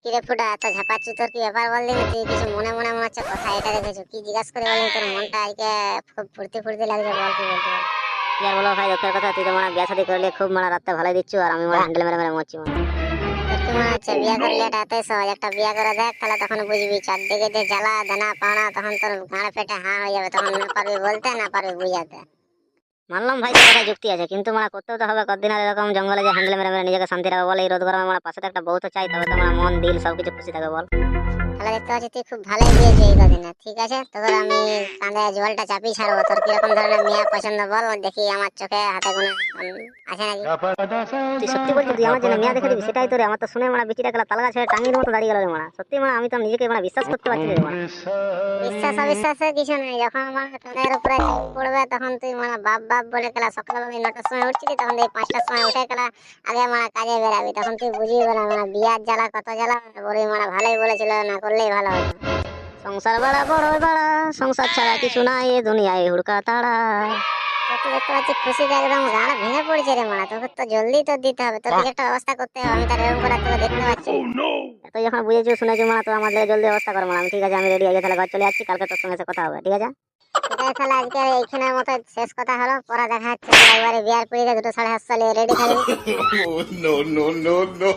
কিরে ফুটা এত ঝাপাচ্ছি, তোর কি ব্যাপার বল দিন? তুই কিছু মনে মনে মনে হচ্ছে কথা এটা রেখেছো, কি জিজ্ঞাসা করে বলদিন? তোর মনটা আজকে খুব ফুর্তি ফুর্তি লাগছে, বল কি বলতে বল। কি আর বলো ভাই, দুঃখের কথা, তুই তো মানে বিয়া শাদী করলে খুব মানে রাতটা ভালোই দিচ্ছ, আর আমি মানে হ্যান্ডেল মেরে মেরে মরছি মানে। তোর কি মনে হচ্ছে বিয়ে করলে এটা এতই সহজ? একটা বিয়ে করে দেখ, তাহলে তখন বুঝবি চারদিকে যে জ্বালা দানা পাওনা, তখন তোর গাঁড় পেটে হাঁ হয়ে যাবে, তখন না পারবি বলতে না পারবি বুঝাতে। মানলাম ভাই, তোর কথায় যুক্তি আছে, কিন্তু মানে করতেও তো হবে কতদিন। আর এরকম জঙ্গলে যে হ্যান্ডেল মেরে মেরে নিজেকে শান্তি রাখবে বল? এই রোদ গরমে মানে পাশে তো একটা বউ তো চাই, তবে তো মানে মন দিল সবকিছু খুশি থাকবে বল। তাহলে দেখতে পাচ্ছি তুই খুব ভালোই বিয়েছি এই কদিনে। ঠিক আছে, তোর আমি কাঁধে জলটা চাপিয়ে ছাড়বো। তোর কিরকম ধরনের মেয়ে পছন্দ বল, দেখি আমার চোখে হাতে কোনো আছে নাকি। তুই সত্যি বলছিস? তুই আমার জন্য মেয়া দেখে দিবি? সেটাই তো রে, আমার তো শুনে মানে বিচিটা গেলা তালগা ছেড়ে টাঙ্গির মতো দাঁড়িয়ে গেল রে মারা। সত্যি মানে আমি তো নিজেকে মানে বিশ্বাস করতে পারছি না রে মারা। বিশ্বাস অবিশ্বাসের কিছু নেই, যখন মানে তোদের উপরে চাপ পড়বে তখন তুই মানে বাপ বাপ বলে গেলা সকালবেলা 9টার সময় উঠছিলি, তখন এই 5টার সময় উঠে গেলা আগে মানে কাজে বেরাবি, তখন তুই বুঝবি না মানে বিয়ার জ্বালা কত জ্বালা। বলি মানে ভালোই বলেছিল, না করলেই ভালো হতো। সংসার বাড়া বড় বাড়া, সংসার ছাড়া কিছু নাই এ দুনিয়ায়, হুড়কা তাড়া। তোর তো দেখতে পাচ্ছি খুশিতে একদম গাড়া ভেঙে পড়ছে রে মারা। তোকে তো জলদি তো দিতে হবে, তোর কিছু একটা ব্যবস্থা করতে হবে। আমি তার এরকম করে তোকে দেখতে পাচ্ছি। তুই যখন বুঝেছি শুনেছি মানে, তো আমাদের জলদি ব্যবস্থা কর মানে। আমি ঠিক আছে, আমি রেডি আছি, তাহলে ঘর চলে যাচ্ছি, কালকে তোর সঙ্গে এসে কথা হবে, ঠিক আছে? ঠিক আছে, তাহলে আজকে এইখানের মতো শেষ কথা হলো, পরে দেখা হচ্ছে। একবারে বিয়ার পিড়িতে 2 7:30 রেডি থাকবি। no, no, no, no.